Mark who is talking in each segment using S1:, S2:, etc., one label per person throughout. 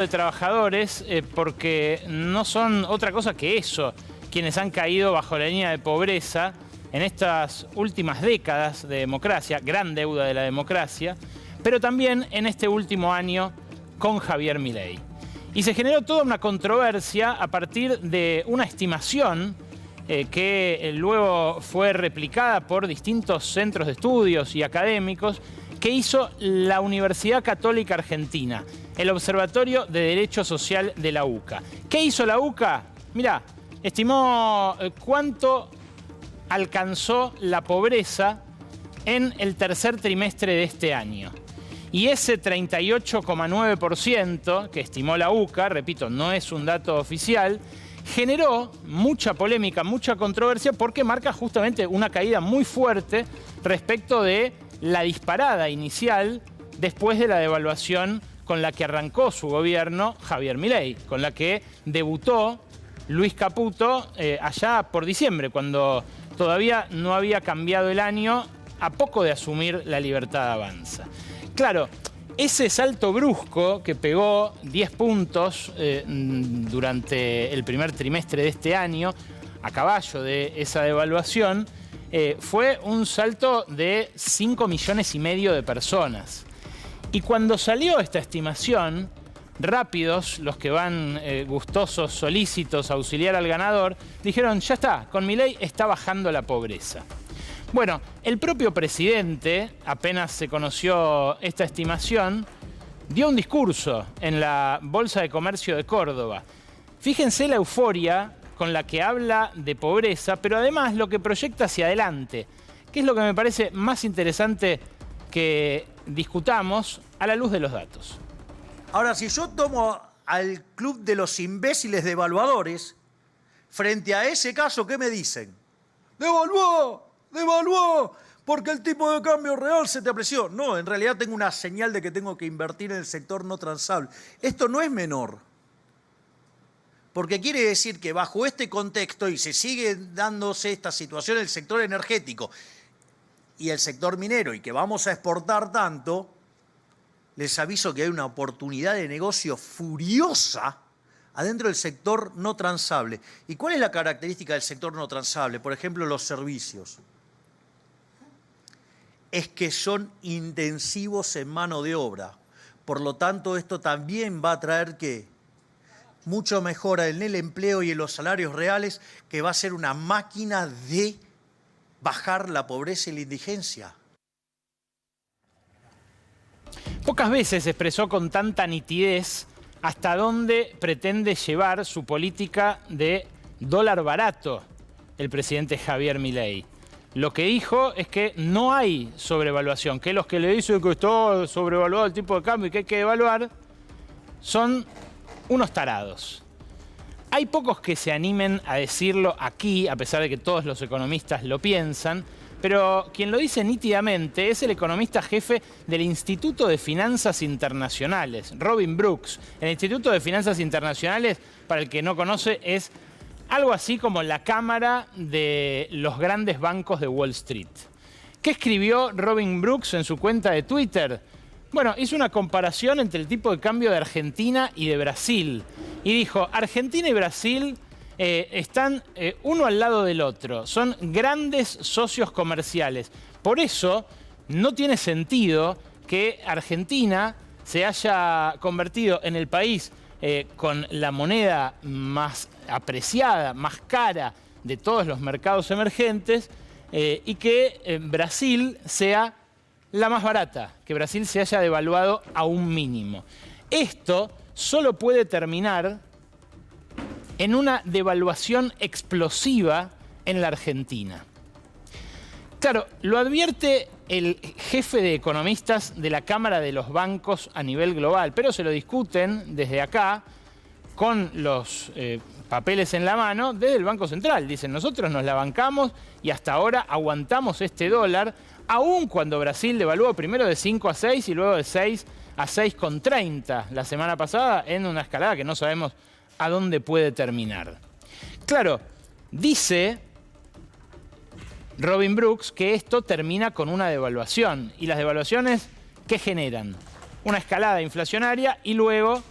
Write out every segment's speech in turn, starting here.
S1: de trabajadores porque no son otra cosa que eso, quienes han caído bajo la línea de pobreza en estas últimas décadas de democracia, gran deuda de la democracia, pero también en este último año con Javier Milei. Y se generó toda una controversia a partir de una estimación que luego fue replicada por distintos centros de estudios y académicos que hizo la Universidad Católica Argentina, el Observatorio de Derecho Social de la UCA. ¿Qué hizo la UCA? Mirá, estimó cuánto alcanzó la pobreza en el tercer trimestre de este año. Y ese 38,9% que estimó la UCA, repito, no es un dato oficial, generó mucha polémica, mucha controversia, porque marca justamente una caída muy fuerte respecto de la disparada inicial después de la devaluación con la que arrancó su gobierno Javier Milei, con la que debutó Luis Caputo allá por diciembre, cuando todavía no había cambiado el año, a poco de asumir la Libertad Avanza. Claro, ese salto brusco que pegó 10 puntos durante el primer trimestre de este año, a caballo de esa devaluación, fue un salto de 5,5 millones de personas. Y cuando salió esta estimación, rápidos, los que van gustosos, solícitos a auxiliar al ganador, dijeron, ya está, con Milei está bajando la pobreza. Bueno, el propio presidente, apenas se conoció esta estimación, dio un discurso en la Bolsa de Comercio de Córdoba. Fíjense la euforia con la que habla de pobreza, pero además lo que proyecta hacia adelante, que es lo que me parece más interesante que discutamos a la luz de los datos.
S2: Ahora, si yo tomo al club de los imbéciles devaluadores, frente a ese caso, ¿qué me dicen? ¡Devaluó! ¡Devaluó! Porque el tipo de cambio real se te apreció. No, en realidad tengo una señal de que tengo que invertir en el sector no transable. Esto no es menor. Porque quiere decir que bajo este contexto, y se sigue dándose esta situación en el sector energético y el sector minero, y que vamos a exportar tanto, les aviso que hay una oportunidad de negocio furiosa adentro del sector no transable. ¿Y cuál es la característica del sector no transable? Por ejemplo, los servicios. Es que son intensivos en mano de obra. Por lo tanto, esto también va a traer, ¿qué? Mucho mejora en el empleo y en los salarios reales, que va a ser una máquina de bajar la pobreza y la indigencia.
S1: Pocas veces expresó con tanta nitidez hasta dónde pretende llevar su política de dólar barato el presidente Javier Milei. Lo que dijo es que no hay sobrevaluación, que los que le dicen que está sobrevaluado el tipo de cambio y que hay que devaluar son unos tarados. Hay pocos que se animen a decirlo aquí, a pesar de que todos los economistas lo piensan, pero quien lo dice nítidamente es el economista jefe del Instituto de Finanzas Internacionales, Robin Brooks. El Instituto de Finanzas Internacionales, para el que no conoce, es algo así como la cámara de los grandes bancos de Wall Street. ¿Qué escribió Robin Brooks en su cuenta de Twitter? Bueno, hizo una comparación entre el tipo de cambio de Argentina y de Brasil. Y dijo, Argentina y Brasil están uno al lado del otro. Son grandes socios comerciales. Por eso no tiene sentido que Argentina se haya convertido en el país con la moneda más apreciada, más cara de todos los mercados emergentes y que Brasil sea la más barata, que Brasil se haya devaluado a un mínimo. Esto solo puede terminar en una devaluación explosiva en la Argentina. Claro, lo advierte el jefe de economistas de la Cámara de los Bancos a nivel global, pero se lo discuten desde acá con los papeles en la mano desde el Banco Central. Dicen, nosotros nos la bancamos y hasta ahora aguantamos este dólar, aun cuando Brasil devaluó primero de 5 a 6 y luego de 6 a 6,30 la semana pasada en una escalada que no sabemos a dónde puede terminar. Claro, dice Robin Brooks que esto termina con una devaluación. ¿Y las devaluaciones qué generan? Una escalada inflacionaria y luego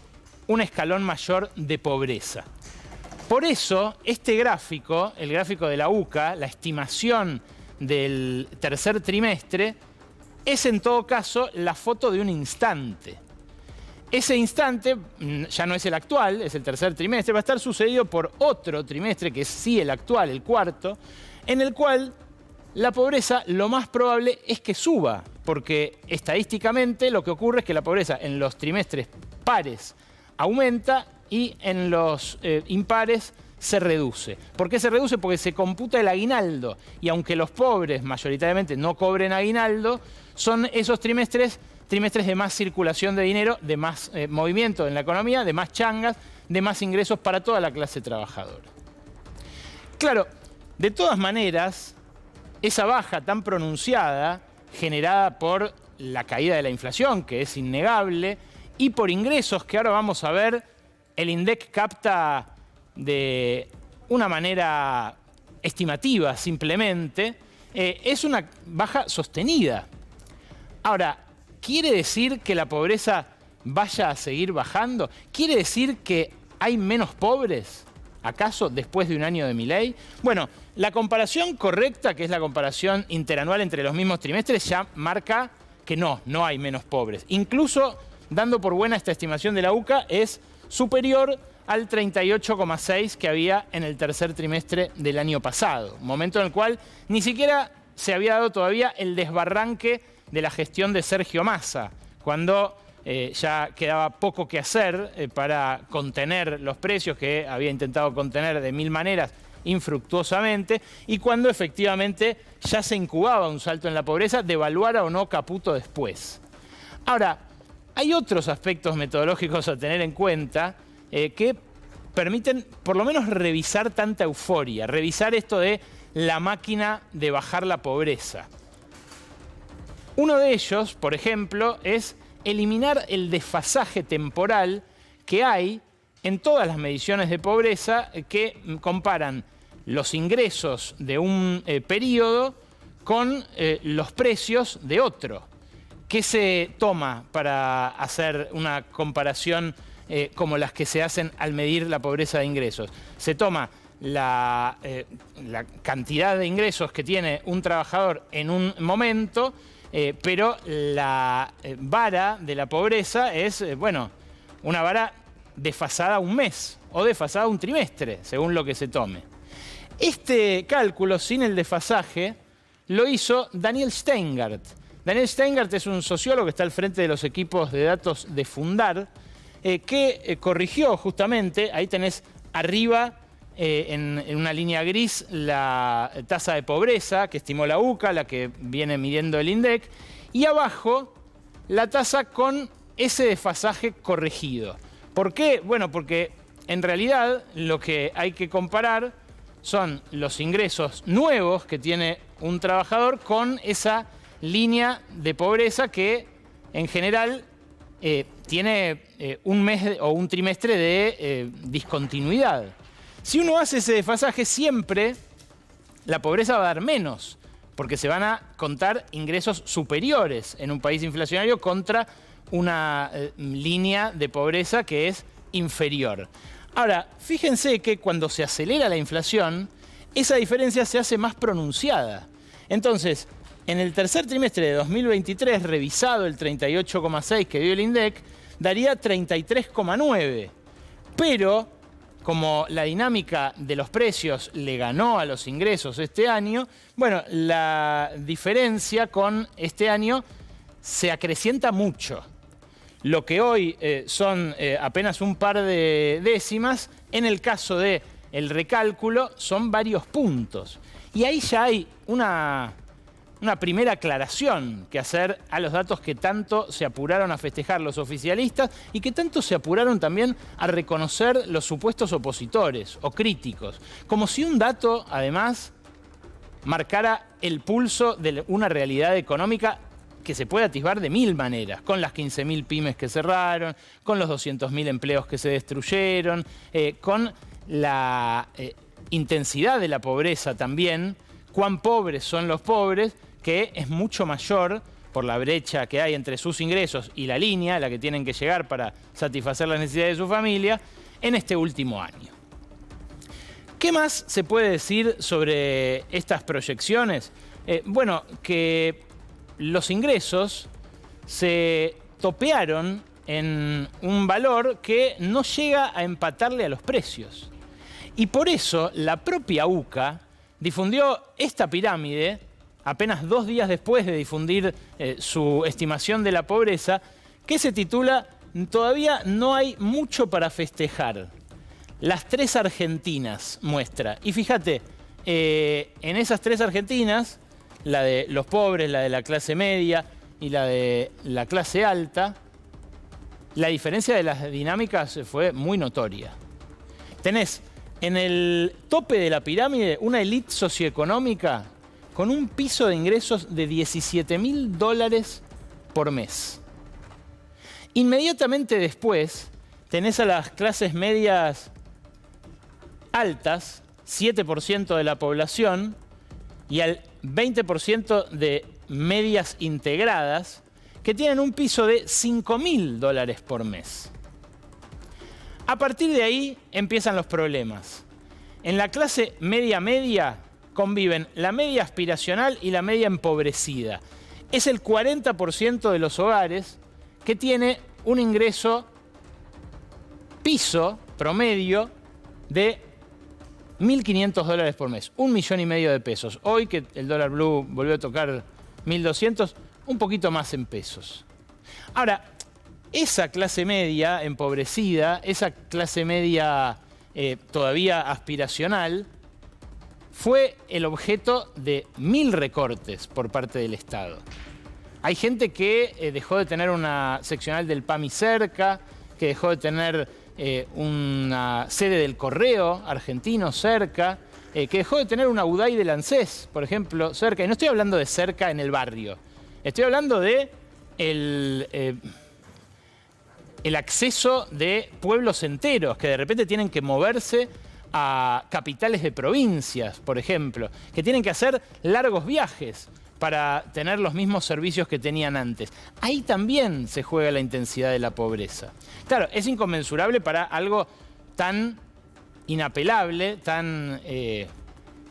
S1: un escalón mayor de pobreza. Por eso, este gráfico, el gráfico de la UCA, la estimación del tercer trimestre, es en todo caso la foto de un instante. Ese instante ya no es el actual, es el tercer trimestre, va a estar sucedido por otro trimestre, que es sí el actual, el cuarto, en el cual la pobreza lo más probable es que suba, porque estadísticamente lo que ocurre es que la pobreza en los trimestres pares aumenta y en los impares se reduce. ¿Por qué se reduce? Porque se computa el aguinaldo, y aunque los pobres mayoritariamente no cobren aguinaldo, son esos trimestres de más circulación de dinero, de más movimiento en la economía, de más changas, de más ingresos para toda la clase trabajadora. Claro, de todas maneras, esa baja tan pronunciada, generada por la caída de la inflación, que es innegable, y por ingresos que ahora vamos a ver, el INDEC capta de una manera estimativa simplemente, es una baja sostenida. Ahora, ¿quiere decir que la pobreza vaya a seguir bajando? ¿Quiere decir que hay menos pobres? ¿Acaso después de un año de Milei? Bueno, la comparación correcta, que es la comparación interanual entre los mismos trimestres, ya marca que no hay menos pobres. Incluso, dando por buena esta estimación de la UCA, es superior al 38,6 que había en el tercer trimestre del año pasado. Un momento en el cual ni siquiera se había dado todavía el desbarranque de la gestión de Sergio Massa, cuando ya quedaba poco que hacer para contener los precios que había intentado contener de mil maneras infructuosamente, y cuando efectivamente ya se incubaba un salto en la pobreza, devaluara o no Caputo después. Ahora, hay otros aspectos metodológicos a tener en cuenta que permiten por lo menos revisar tanta euforia, revisar esto de la máquina de bajar la pobreza. Uno de ellos, por ejemplo, es eliminar el desfasaje temporal que hay en todas las mediciones de pobreza que comparan los ingresos de un periodo con los precios de otro. ¿Qué se toma para hacer una comparación como las que se hacen al medir la pobreza de ingresos? Se toma la cantidad de ingresos que tiene un trabajador en un momento, pero la vara de la pobreza es, una vara desfasada un mes o desfasada un trimestre, según lo que se tome. Este cálculo, sin el desfasaje, lo hizo Daniel Steingart. Daniel Steingart es un sociólogo que está al frente de los equipos de datos de Fundar, que corrigió justamente, ahí tenés arriba, en una línea gris, la tasa de pobreza que estimó la UCA, la que viene midiendo el INDEC, y abajo la tasa con ese desfasaje corregido. ¿Por qué? Bueno, porque en realidad lo que hay que comparar son los ingresos nuevos que tiene un trabajador con esa línea de pobreza que en general tiene un mes o un trimestre de discontinuidad. Si uno hace ese desfasaje, siempre la pobreza va a dar menos, porque se van a contar ingresos superiores en un país inflacionario contra una línea de pobreza que es inferior. Ahora, fíjense que cuando se acelera la inflación, esa diferencia se hace más pronunciada. Entonces, en el tercer trimestre de 2023, revisado el 38,6 que dio el INDEC, daría 33,9. Pero, como la dinámica de los precios le ganó a los ingresos este año, bueno, la diferencia con este año se acrecienta mucho. Lo que hoy son apenas un par de décimas, en el caso del recálculo son varios puntos. Y ahí ya hay una primera aclaración que hacer a los datos que tanto se apuraron a festejar los oficialistas y que tanto se apuraron también a reconocer los supuestos opositores o críticos. Como si un dato, además, marcara el pulso de una realidad económica que se puede atisbar de mil maneras, con las 15.000 pymes que cerraron, con los 200.000 empleos que se destruyeron, con la intensidad de la pobreza también, cuán pobres son los pobres, que es mucho mayor por la brecha que hay entre sus ingresos y la línea a la que tienen que llegar para satisfacer las necesidades de su familia en este último año. ¿Qué más se puede decir sobre estas proyecciones? Bueno, que los ingresos se topearon en un valor que no llega a empatarle a los precios. Y por eso la propia UCA difundió esta pirámide apenas 2 días después de difundir su estimación de la pobreza, que se titula "Todavía no hay mucho para festejar". Las 3 Argentinas muestra. Y fíjate, en esas 3 Argentinas, la de los pobres, la de la clase media y la de la clase alta, la diferencia de las dinámicas fue muy notoria. Tenés en el tope de la pirámide una élite socioeconómica con un piso de ingresos de $17.000 por mes. Inmediatamente después tenés a las clases medias altas, 7% de la población, y al 20% de medias integradas, que tienen un piso de $5.000 por mes. A partir de ahí empiezan los problemas. En la clase media conviven la media aspiracional y la media empobrecida. Es el 40% de los hogares que tiene un ingreso piso promedio de $1.500 por mes, $1,5 millones de pesos. Hoy que el dólar blue volvió a tocar 1.200, un poquito más en pesos. Ahora, esa clase media empobrecida, esa clase media todavía aspiracional, fue el objeto de 1000 recortes por parte del Estado. Hay gente que dejó de tener una seccional del PAMI cerca, que dejó de tener una sede del Correo argentino cerca, que dejó de tener una UDAI del ANSES, por ejemplo, cerca. Y no estoy hablando de cerca en el barrio, estoy hablando de el acceso de pueblos enteros que de repente tienen que moverse a capitales de provincias, por ejemplo, que tienen que hacer largos viajes para tener los mismos servicios que tenían antes. Ahí también se juega la intensidad de la pobreza. Claro, es inconmensurable para algo tan inapelable, tan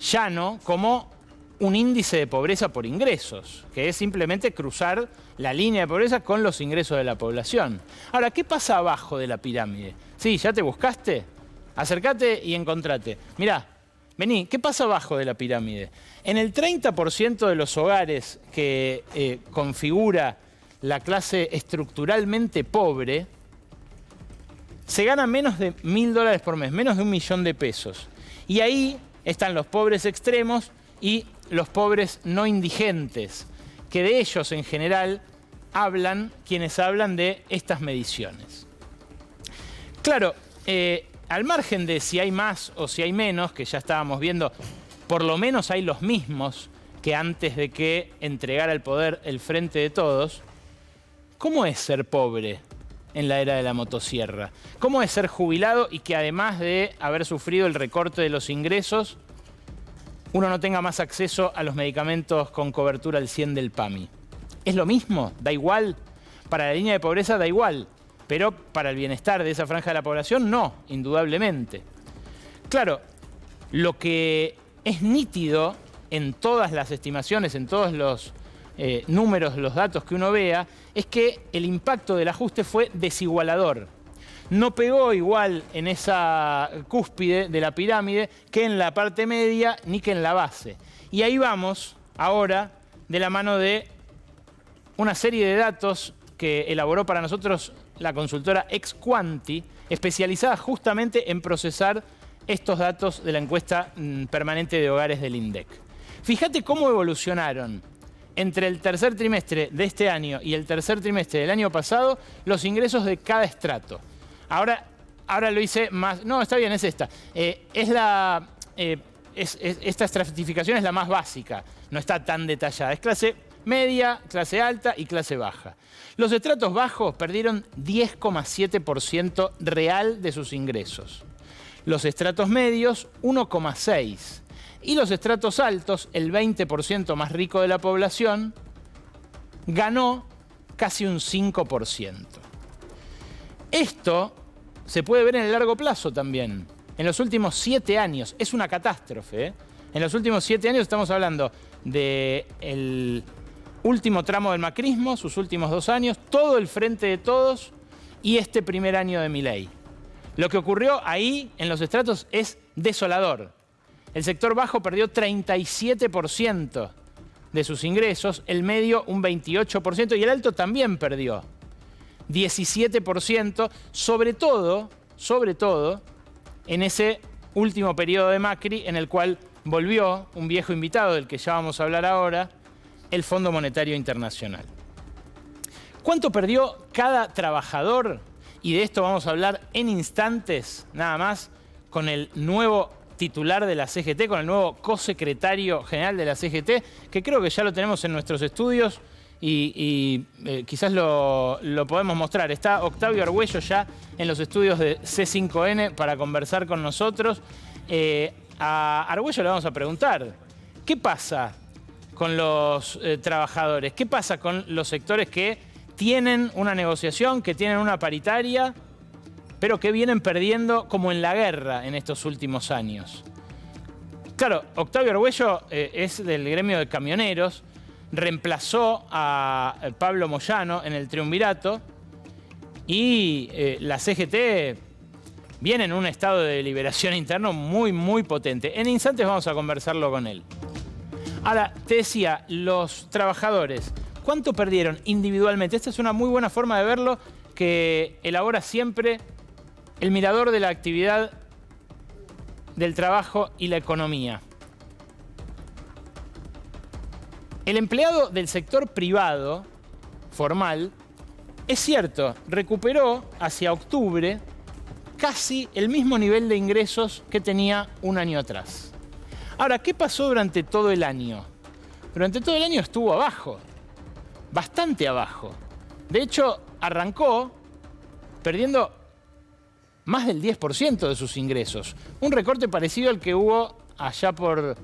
S1: llano como un índice de pobreza por ingresos, que es simplemente cruzar la línea de pobreza con los ingresos de la población. Ahora, ¿qué pasa abajo de la pirámide? Sí, ¿ya te buscaste? Acércate y encontrate. Mirá, vení, ¿qué pasa abajo de la pirámide? En el 30% de los hogares que configura la clase estructuralmente pobre, se gana menos de $1.000 por mes, menos de $1 millón de pesos. Y ahí están los pobres extremos y los pobres no indigentes, que de ellos en general hablan quienes hablan de estas mediciones. Claro, al margen de si hay más o si hay menos, que ya estábamos viendo, por lo menos hay los mismos que antes de que entregara el poder el Frente de Todos. ¿Cómo es ser pobre en la era de la motosierra? ¿Cómo es ser jubilado y que además de haber sufrido el recorte de los ingresos, uno no tenga más acceso a los medicamentos con cobertura al 100 del PAMI? ¿Es lo mismo? ¿Da igual? Para la línea de pobreza da igual, pero para el bienestar de esa franja de la población no, indudablemente. Claro, lo que es nítido en todas las estimaciones, en todos los números, los datos que uno vea, es que el impacto del ajuste fue desigualador. No pegó igual en esa cúspide de la pirámide que en la parte media ni que en la base. Y ahí vamos ahora de la mano de una serie de datos que elaboró para nosotros la consultora Exquanti, especializada justamente en procesar estos datos de la encuesta permanente de hogares del INDEC. Fíjate cómo evolucionaron entre el tercer trimestre de este año y el tercer trimestre del año pasado los ingresos de cada estrato. Ahora lo hice más... No, está bien, es esta. Esta estratificación es la más básica, no está tan detallada. Es clase media, clase alta y clase baja. Los estratos bajos perdieron 10,7% real de sus ingresos. Los estratos medios, 1,6%. Y los estratos altos, el 20% más rico de la población, ganó casi un 5%. Esto se puede ver en el largo plazo también. En los últimos 7 años, es una catástrofe, ¿eh? En los últimos 7 años estamos hablando del último tramo del macrismo, sus últimos 2 años, todo el Frente de Todos y este primer año de Milei. Lo que ocurrió ahí en los estratos es desolador. El sector bajo perdió 37% de sus ingresos, el medio un 28% y el alto también perdió 17%, sobre todo en ese último periodo de Macri en el cual volvió un viejo invitado del que ya vamos a hablar ahora, el Fondo Monetario Internacional. ¿Cuánto perdió cada trabajador? Y de esto vamos a hablar en instantes, nada más, con el nuevo titular de la CGT, con el nuevo cosecretario general de la CGT, que creo que ya lo tenemos en nuestros estudios y quizás lo podemos mostrar. Está Octavio Argüello ya en los estudios de C5N para conversar con nosotros. A Argüello le vamos a preguntar, ¿qué pasa con los trabajadores? ¿Qué pasa con los sectores que tienen una negociación, que tienen una paritaria, pero que vienen perdiendo como en la guerra en estos últimos años? Claro, Octavio Argüello es del gremio de camioneros, reemplazó a Pablo Moyano en el triunvirato y la CGT viene en un estado de deliberación interno muy potente. En instantes vamos a conversarlo con él. Ahora, te decía, los trabajadores, ¿cuánto perdieron individualmente? Esta es una muy buena forma de verlo que elabora siempre el Mirador de la Actividad del Trabajo y la Economía. El empleado del sector privado, formal, es cierto, recuperó hacia octubre casi el mismo nivel de ingresos que tenía un año atrás. Ahora, ¿qué pasó durante todo el año? Durante todo el año estuvo abajo, bastante abajo. De hecho, arrancó perdiendo más del 10% de sus ingresos. Un recorte parecido al que hubo allá por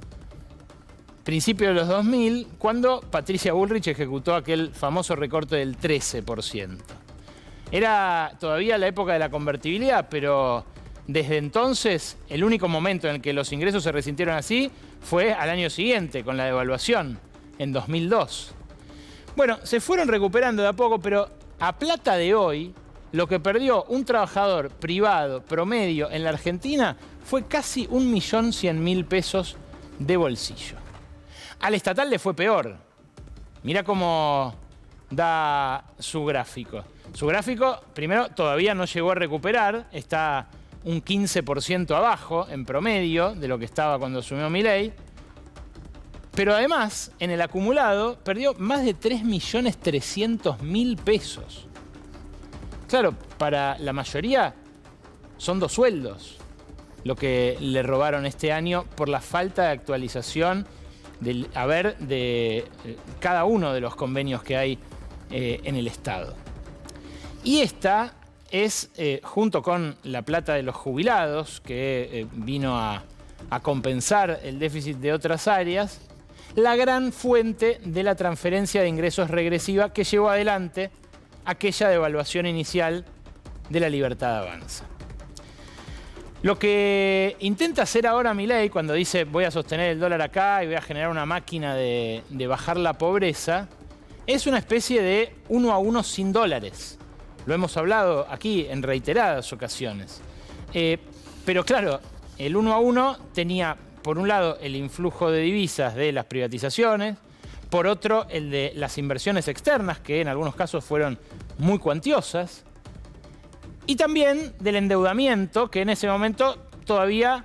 S1: principios de los 2000, cuando Patricia Bullrich ejecutó aquel famoso recorte del 13%. Era todavía la época de la convertibilidad, pero desde entonces el único momento en el que los ingresos se resintieron así fue al año siguiente, con la devaluación, en 2002. Bueno, se fueron recuperando de a poco, pero a plata de hoy, lo que perdió un trabajador privado promedio en la Argentina fue casi 1.100.000 pesos de bolsillo. Al estatal le fue peor. Mirá cómo da su gráfico. Su gráfico, primero, todavía no llegó a recuperar, está un 15% abajo en promedio de lo que estaba cuando asumió Milei. Pero además, en el acumulado, perdió más de 3.300.000 pesos. Claro, para la mayoría son 2 sueldos lo que le robaron este año por la falta de actualización del haber de cada uno de los convenios que hay en el Estado. Y esta es, junto con la plata de los jubilados, que vino a compensar el déficit de otras áreas, la gran fuente de la transferencia de ingresos regresiva que llevó adelante aquella devaluación inicial de la Libertad Avanza. Lo que intenta hacer ahora Milei cuando dice voy a sostener el dólar acá y voy a generar una máquina de bajar la pobreza, es una especie de 1 a 1 sin dólares. Lo hemos hablado aquí en reiteradas ocasiones. Pero claro, el 1 a 1 tenía, por un lado, el influjo de divisas de las privatizaciones, por otro, el de las inversiones externas, que en algunos casos fueron muy cuantiosas, y también del endeudamiento, que en ese momento todavía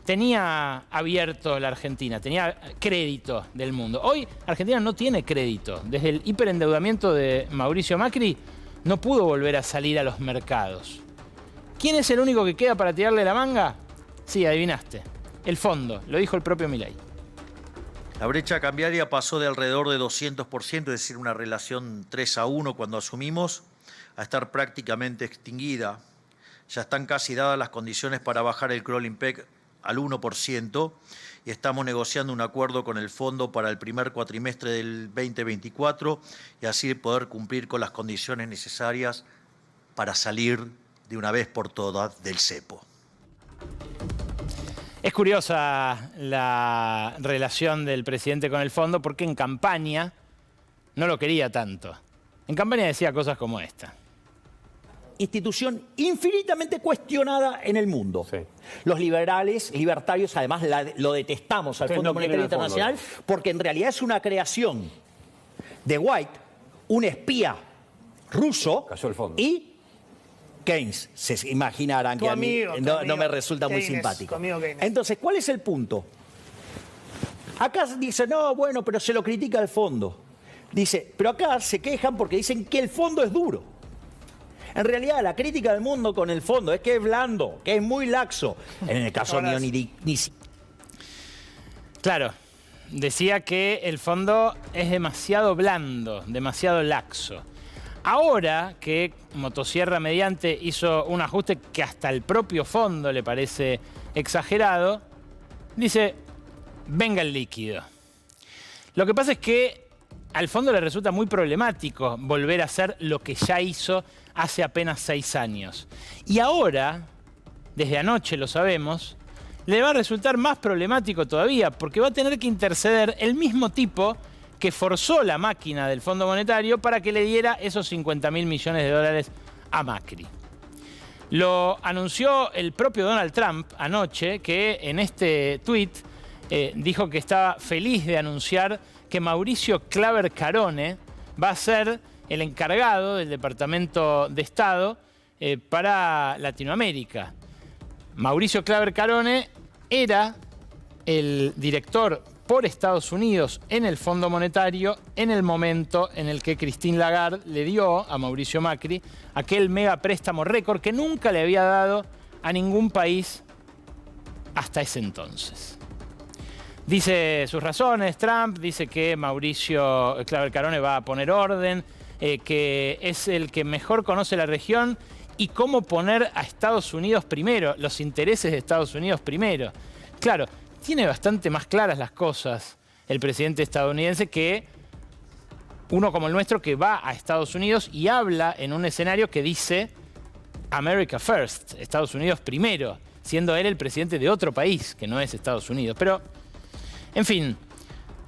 S1: tenía abierto la Argentina, tenía crédito del mundo. Hoy Argentina no tiene crédito. Desde el hiperendeudamiento de Mauricio Macri no pudo volver a salir a los mercados. ¿Quién es el único que queda para tirarle la manga? Sí, adivinaste. El fondo, lo dijo el propio Milei.
S2: La brecha cambiaria pasó de alrededor de 200%, es decir, una relación 3 a 1 cuando asumimos, a estar prácticamente extinguida. Ya están casi dadas las condiciones para bajar el crawling peg al 1%, y estamos negociando un acuerdo con el fondo para el primer cuatrimestre del 2024 y así poder cumplir con las condiciones necesarias para salir de una vez por todas del cepo.
S1: Es curiosa la relación del presidente con el fondo porque en campaña no lo quería tanto. En campaña decía cosas como esta.
S3: Institución infinitamente cuestionada en el mundo. Sí. Los libertarios, además lo detestamos al Fondo Monetario Internacional porque en realidad es una creación de White, un espía ruso, y Keynes. Se imaginarán que amigo, a mí no me resulta Keynes, muy simpático. Entonces, ¿cuál es el punto? Acá dice, no, bueno, pero se lo critica al fondo. Dice, pero acá se quejan porque dicen que el fondo es duro. En realidad, la crítica del mundo con el fondo es que es blando, que es muy laxo. En el caso mío, ni...
S1: Claro, decía que el fondo es demasiado blando, demasiado laxo. Ahora que Motosierra mediante hizo un ajuste que hasta el propio fondo le parece exagerado, dice, venga el líquido. Lo que pasa es que al fondo le resulta muy problemático volver a hacer lo que ya hizo hace apenas 6 años. Y ahora, desde anoche lo sabemos, le va a resultar más problemático todavía porque va a tener que interceder el mismo tipo que forzó la máquina del Fondo Monetario para que le diera esos 50.000 millones de dólares a Macri. Lo anunció el propio Donald Trump anoche, que en este tuit dijo que estaba feliz de anunciar que Mauricio Claver Carone va a ser el encargado del Departamento de Estado para Latinoamérica. Mauricio Claver Carone era el director por Estados Unidos en el Fondo Monetario en el momento en el que Christine Lagarde le dio a Mauricio Macri aquel mega préstamo récord que nunca le había dado a ningún país hasta ese entonces. Dice sus razones, Trump dice que Mauricio Claver Carone va a poner orden, que es el que mejor conoce la región y cómo poner a Estados Unidos primero, los intereses de Estados Unidos primero. Claro, tiene bastante más claras las cosas el presidente estadounidense que uno como el nuestro que va a Estados Unidos y habla en un escenario que dice America First, Estados Unidos primero, siendo él el presidente de otro país que no es Estados Unidos. Pero, en fin,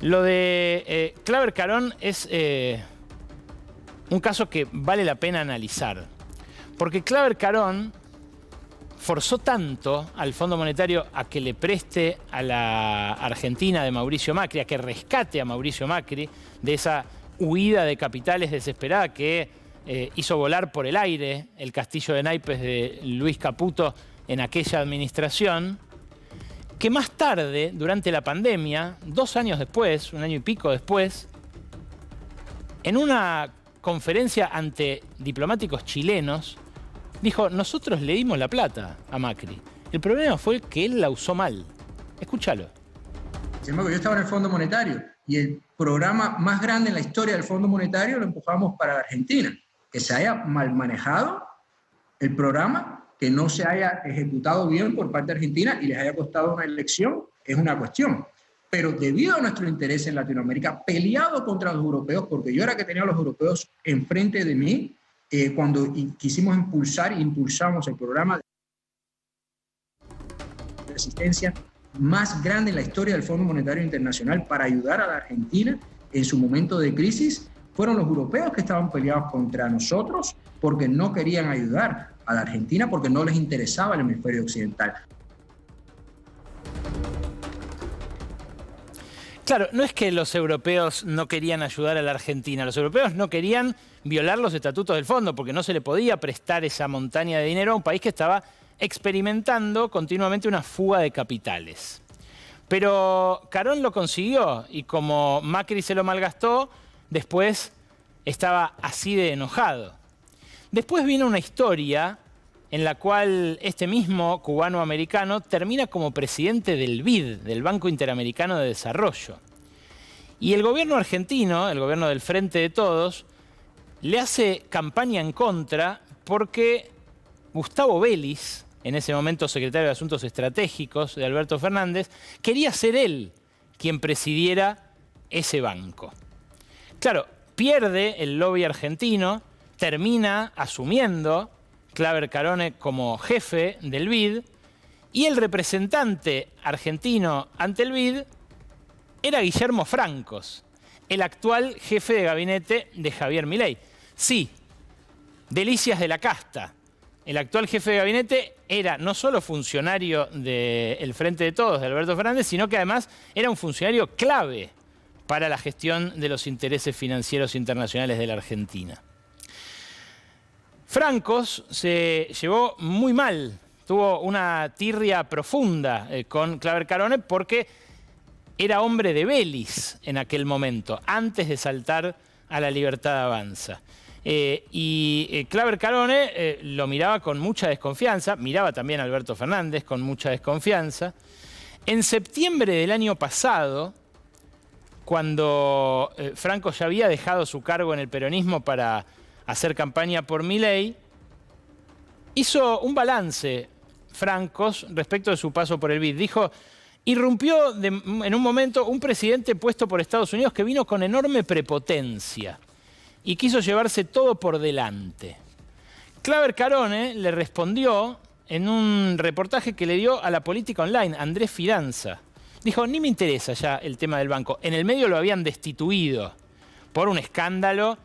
S1: lo de Claver Carone es un caso que vale la pena analizar. Porque Claver Carone forzó tanto al Fondo Monetario a que le preste a la Argentina de Mauricio Macri, a que rescate a Mauricio Macri de esa huida de capitales desesperada que hizo volar por el aire el castillo de naipes de Luis Caputo en aquella administración, que más tarde, durante la pandemia, 2 años después, 1 año y pico después, en una conferencia ante diplomáticos chilenos, dijo, nosotros le dimos la plata a Macri. El problema fue que él la usó mal. Escúchalo.
S4: Sin embargo, yo estaba en el Fondo Monetario y el programa más grande en la historia del Fondo Monetario lo empujamos para Argentina. Que se haya mal manejado el programa, que no se haya ejecutado bien por parte de Argentina y les haya costado una elección, es una cuestión. Pero debido a nuestro interés en Latinoamérica, peleado contra los europeos, porque yo era que tenía a los europeos enfrente de mí, cuando quisimos impulsamos el programa de asistencia más grande en la historia del Fondo Monetario Internacional para ayudar a la Argentina en su momento de crisis, fueron los europeos que estaban peleados contra nosotros porque no querían ayudar a la Argentina, porque no les interesaba el hemisferio occidental.
S1: Claro, no es que los europeos no querían ayudar a la Argentina, los europeos no querían violar los estatutos del fondo porque no se le podía prestar esa montaña de dinero a un país que estaba experimentando continuamente una fuga de capitales. Pero Carone lo consiguió y como Macri se lo malgastó, después estaba así de enojado. Después vino una historia en la cual este mismo cubano-americano termina como presidente del BID, del Banco Interamericano de Desarrollo. Y el gobierno argentino, el gobierno del Frente de Todos, le hace campaña en contra porque Gustavo Vélez, en ese momento secretario de Asuntos Estratégicos de Alberto Fernández, quería ser él quien presidiera ese banco. Claro, pierde el lobby argentino, termina asumiendo Claver Carone como jefe del BID, y el representante argentino ante el BID era Guillermo Francos, el actual jefe de gabinete de Javier Milei. Sí, delicias de la casta. El actual jefe de gabinete era no solo funcionario del Frente de Todos, de Alberto Fernández, sino que además era un funcionario clave para la gestión de los intereses financieros internacionales de la Argentina. Francos se llevó muy mal, tuvo una tirria profunda con Claver Carone porque era hombre de Vélez en aquel momento, antes de saltar a La Libertad Avanza. Claver Carone lo miraba con mucha desconfianza, miraba también a Alberto Fernández con mucha desconfianza. En septiembre del año pasado, cuando Francos ya había dejado su cargo en el peronismo para hacer campaña por Milei, hizo un balance Francos respecto de su paso por el BID. Dijo: irrumpió en un momento un presidente puesto por Estados Unidos que vino con enorme prepotencia y quiso llevarse todo por delante. Claver Carone le respondió en un reportaje que le dio a La Política Online, Andrés Fidanza. Dijo: ni me interesa ya el tema del banco. En el medio lo habían destituido por un escándalo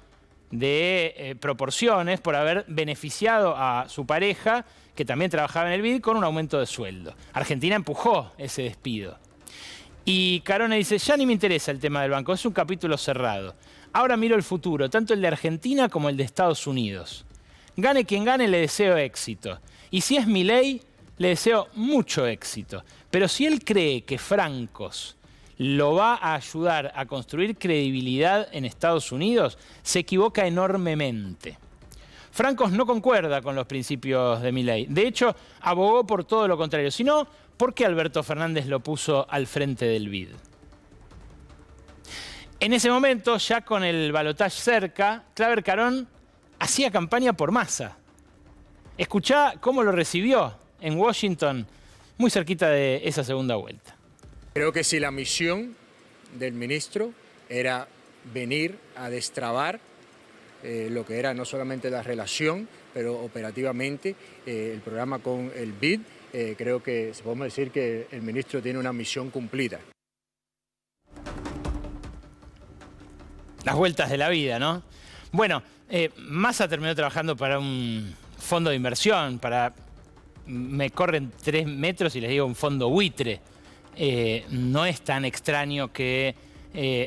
S1: de proporciones, por haber beneficiado a su pareja, que también trabajaba en el BID, con un aumento de sueldo. Argentina empujó ese despido. Y Carone dice: ya ni me interesa el tema del banco, es un capítulo cerrado. Ahora miro el futuro, tanto el de Argentina como el de Estados Unidos. Gane quien gane, le deseo éxito. Y si es Milei, le deseo mucho éxito. Pero si él cree que Francos lo va a ayudar a construir credibilidad en Estados Unidos, se equivoca enormemente. Francos no concuerda con los principios de Milei. De hecho, abogó por todo lo contrario. Sino, ¿por qué Alberto Fernández lo puso al frente del BID? En ese momento, ya con el balotaje cerca, Claver Carone hacía campaña por Massa. Escuchá cómo lo recibió en Washington, muy cerquita de esa segunda vuelta.
S5: Creo que si la misión del ministro era venir a destrabar lo que era no solamente la relación, pero operativamente el programa con el BID, creo que podemos decir que el ministro tiene una misión cumplida.
S1: Las vueltas de la vida, ¿no? Bueno, Massa terminó trabajando para un fondo de inversión, me corren 3 metros y les digo un fondo buitre. No es tan extraño que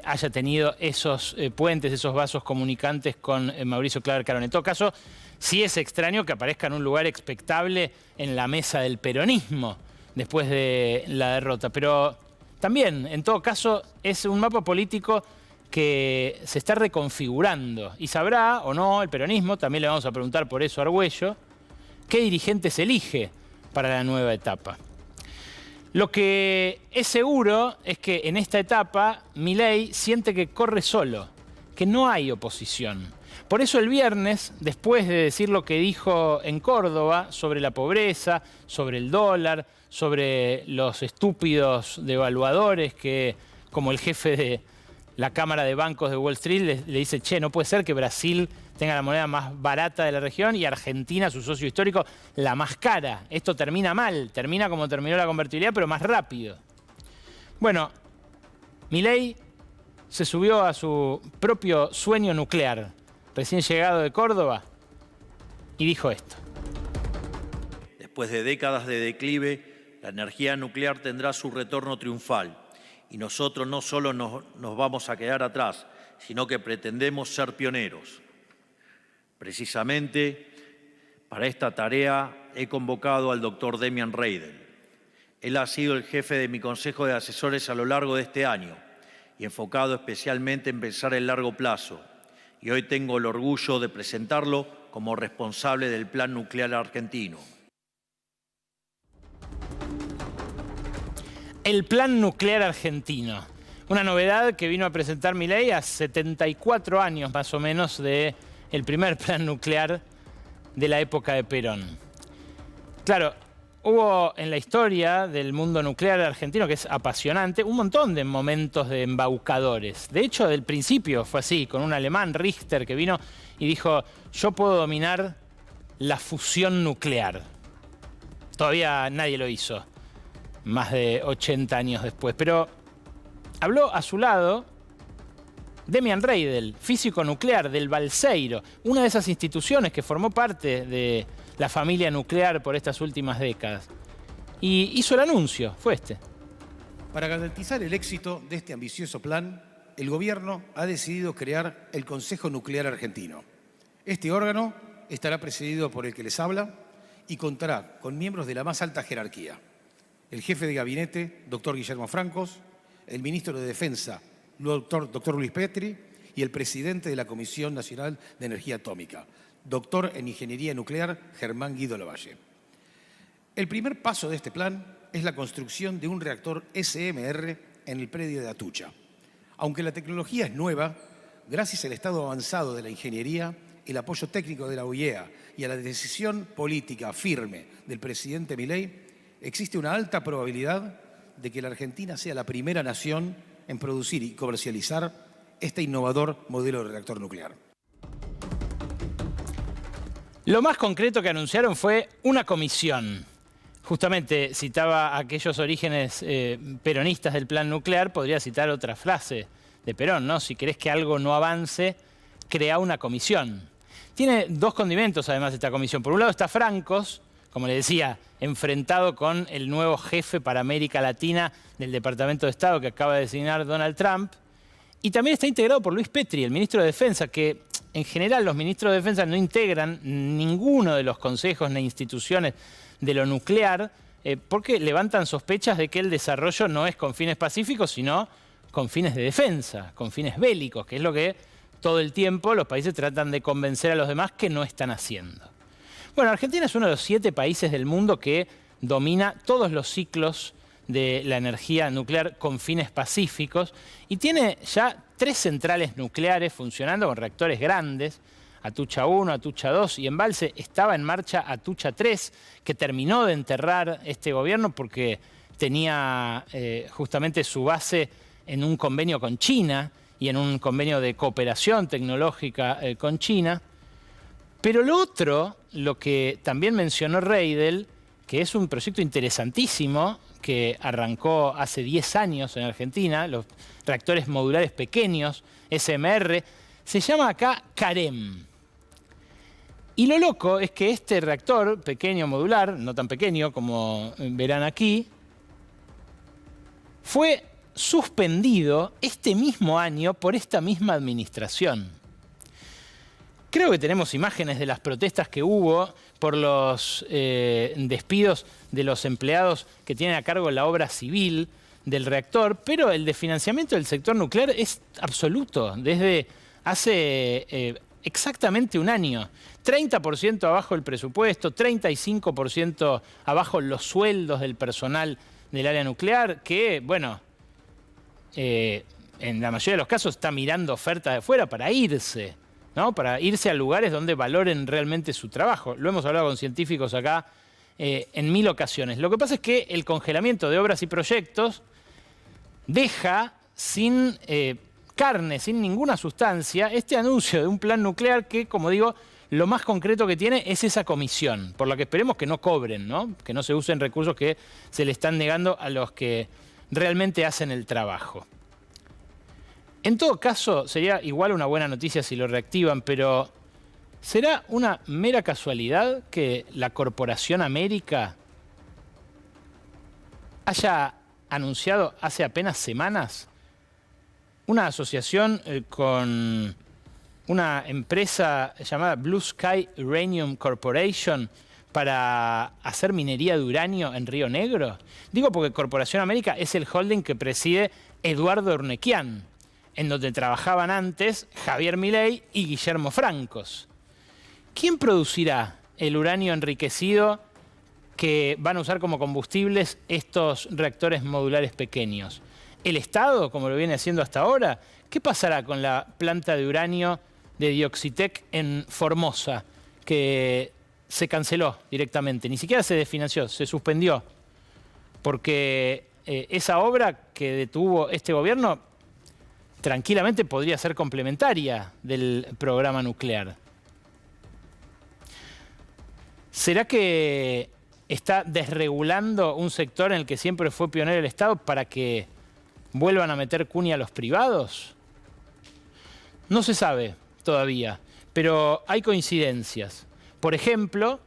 S1: haya tenido esos puentes, esos vasos comunicantes con Mauricio Claver Carone. En todo caso, sí es extraño que aparezca en un lugar expectable en la mesa del peronismo después de la derrota. Pero también, en todo caso, es un mapa político que se está reconfigurando. Y sabrá o no el peronismo, también le vamos a preguntar por eso a Argüello, qué dirigente se elige para la nueva etapa. Lo que es seguro es que en esta etapa Milei siente que corre solo, que no hay oposición. Por eso el viernes, después de decir lo que dijo en Córdoba sobre la pobreza, sobre el dólar, sobre los estúpidos devaluadores que, como el jefe de la Cámara de Bancos de Wall Street, le dice: che, no puede ser que Brasil tenga la moneda más barata de la región y Argentina, su socio histórico, la más cara. Esto termina mal, termina como terminó la convertibilidad, pero más rápido. Bueno, Milei se subió a su propio sueño nuclear, recién llegado de Córdoba, y dijo esto.
S2: Después de décadas de declive, la energía nuclear tendrá su retorno triunfal. Y nosotros no solo nos vamos a quedar atrás, sino que pretendemos ser pioneros. Precisamente para esta tarea he convocado al doctor Demian Reidel. Él ha sido el jefe de mi consejo de asesores a lo largo de este año y enfocado especialmente en pensar el largo plazo. Y hoy tengo el orgullo de presentarlo como responsable del Plan Nuclear Argentino.
S1: El Plan Nuclear Argentino. Una novedad que vino a presentar Milei a 74 años más o menos del primer plan nuclear de la época de Perón. Claro, hubo en la historia del mundo nuclear argentino, que es apasionante, un montón de momentos de embaucadores. De hecho, del principio fue así, con un alemán, Richter, que vino y dijo, yo puedo dominar la fusión nuclear. Todavía nadie lo hizo, más de 80 años después. Pero habló a su lado Demian Reidel, físico nuclear del Balseiro, una de esas instituciones que formó parte de la familia nuclear por estas últimas décadas. Y hizo el anuncio, fue este.
S6: Para garantizar el éxito de este ambicioso plan, el Gobierno ha decidido crear el Consejo Nuclear Argentino. Este órgano estará presidido por el que les habla y contará con miembros de la más alta jerarquía. El jefe de gabinete, doctor Guillermo Francos, el ministro de Defensa, doctor Luis Petri, y el presidente de la Comisión Nacional de Energía Atómica, doctor en Ingeniería Nuclear, Germán Guido Lavalle. El primer paso de este plan es la construcción de un reactor SMR en el predio de Atucha. Aunque la tecnología es nueva, gracias al estado avanzado de la ingeniería, el apoyo técnico de la OIEA y a la decisión política firme del presidente Milei, existe una alta probabilidad de que la Argentina sea la primera nación en producir y comercializar este innovador modelo de reactor nuclear.
S1: Lo más concreto que anunciaron fue una comisión. Justamente citaba aquellos orígenes peronistas del plan nuclear, podría citar otra frase de Perón, ¿no? Si querés que algo no avance, crea una comisión. Tiene dos condimentos además esta comisión. Por un lado está Francos, como le decía, enfrentado con el nuevo jefe para América Latina del Departamento de Estado que acaba de designar Donald Trump. Y también está integrado por Luis Petri, el ministro de Defensa, que en general los ministros de Defensa no integran ninguno de los consejos ni instituciones de lo nuclear, porque levantan sospechas de que el desarrollo no es con fines pacíficos, sino con fines de defensa, con fines bélicos, que es lo que todo el tiempo los países tratan de convencer a los demás que no están haciendo. Bueno, Argentina es uno de los 7 países del mundo que domina todos los ciclos de la energía nuclear con fines pacíficos y tiene ya 3 centrales nucleares funcionando con reactores grandes, Atucha 1, Atucha 2 y Embalse. Estaba en marcha Atucha 3, que terminó de enterrar este gobierno porque tenía justamente su base en un convenio con China y en un convenio de cooperación tecnológica con China. Pero lo otro, lo que también mencionó Reidel, que es un proyecto interesantísimo que arrancó hace 10 años en Argentina, los reactores modulares pequeños, SMR, se llama acá CAREM. Y lo loco es que este reactor pequeño modular, no tan pequeño como verán aquí, fue suspendido este mismo año por esta misma administración. Creo que tenemos imágenes de las protestas que hubo por los despidos de los empleados que tienen a cargo la obra civil del reactor, pero el desfinanciamiento del sector nuclear es absoluto desde hace exactamente un año. 30% abajo el presupuesto, 35% abajo los sueldos del personal del área nuclear, que, bueno, en la mayoría de los casos está mirando ofertas de afuera para irse, ¿no? Para irse a lugares donde valoren realmente su trabajo. Lo hemos hablado con científicos acá en 1000 ocasiones. Lo que pasa es que el congelamiento de obras y proyectos deja sin carne, sin ninguna sustancia, este anuncio de un plan nuclear que, como digo, lo más concreto que tiene es esa comisión, por lo que esperemos que no cobren, ¿no? Que no se usen recursos que se le están negando a los que realmente hacen el trabajo. En todo caso, sería igual una buena noticia si lo reactivan, pero ¿será una mera casualidad que la Corporación América haya anunciado hace apenas semanas una asociación con una empresa llamada Blue Sky Uranium Corporation para hacer minería de uranio en Río Negro? Digo porque Corporación América es el holding que preside Eduardo Urnequian, en donde trabajaban antes Javier Milei y Guillermo Francos. ¿Quién producirá el uranio enriquecido que van a usar como combustibles estos reactores modulares pequeños? ¿El Estado, como lo viene haciendo hasta ahora? ¿Qué pasará con la planta de uranio de Dioxitec en Formosa, que se canceló directamente, ni siquiera se desfinanció, se suspendió, porque esa obra que detuvo este gobierno tranquilamente podría ser complementaria del programa nuclear. ¿Será que está desregulando un sector en el que siempre fue pionero el Estado para que vuelvan a meter cuña a los privados? No se sabe todavía, pero hay coincidencias. Por ejemplo,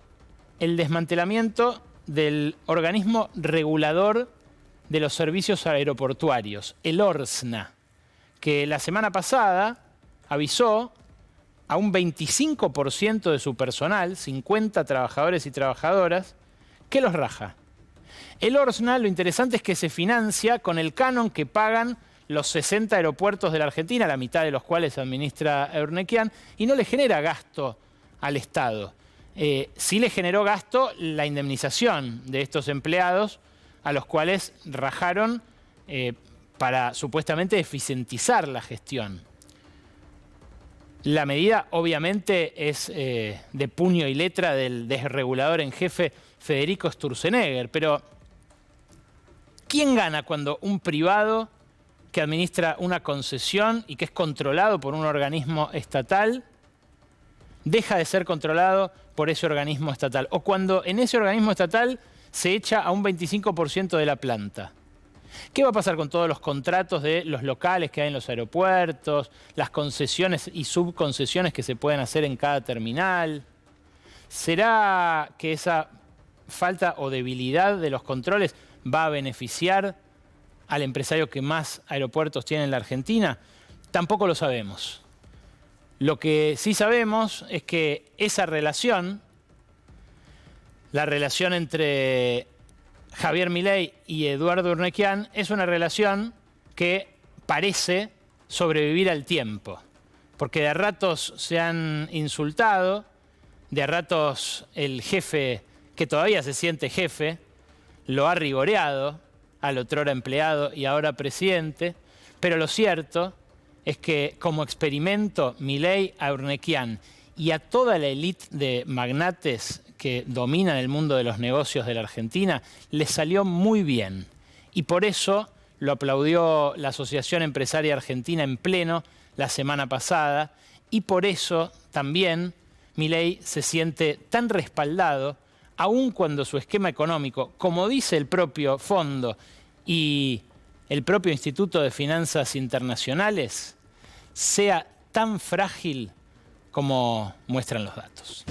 S1: el desmantelamiento del organismo regulador de los servicios aeroportuarios, el ORSNA, que la semana pasada avisó a un 25% de su personal, 50 trabajadores y trabajadoras, que los raja. El ORSNA, lo interesante es que se financia con el canon que pagan los 60 aeropuertos de la Argentina, la mitad de los cuales administra Eurnequian, y no le genera gasto al Estado. Sí le generó gasto la indemnización de estos empleados, a los cuales rajaron para supuestamente eficientizar la gestión. La medida obviamente es de puño y letra del desregulador en jefe Federico Sturzenegger, pero ¿quién gana cuando un privado que administra una concesión y que es controlado por un organismo estatal deja de ser controlado por ese organismo estatal? O cuando en ese organismo estatal se echa a un 25% de la planta. ¿Qué va a pasar con todos los contratos de los locales que hay en los aeropuertos, las concesiones y subconcesiones que se pueden hacer en cada terminal? ¿Será que esa falta o debilidad de los controles va a beneficiar al empresario que más aeropuertos tiene en la Argentina? Tampoco lo sabemos. Lo que sí sabemos es que esa relación, la relación entre Javier Milei y Eduardo Eurnequian, es una relación que parece sobrevivir al tiempo. Porque de a ratos se han insultado, de a ratos el jefe, que todavía se siente jefe, lo ha rigoreado al otrora empleado y ahora presidente, pero lo cierto es que como experimento Milei a Eurnequian y a toda la élite de magnates que dominan el mundo de los negocios de la Argentina, les salió muy bien. Y por eso lo aplaudió la Asociación Empresaria Argentina en pleno la semana pasada, y por eso también Milei se siente tan respaldado, aun cuando su esquema económico, como dice el propio fondo y el propio Instituto de Finanzas Internacionales, sea tan frágil como muestran los datos.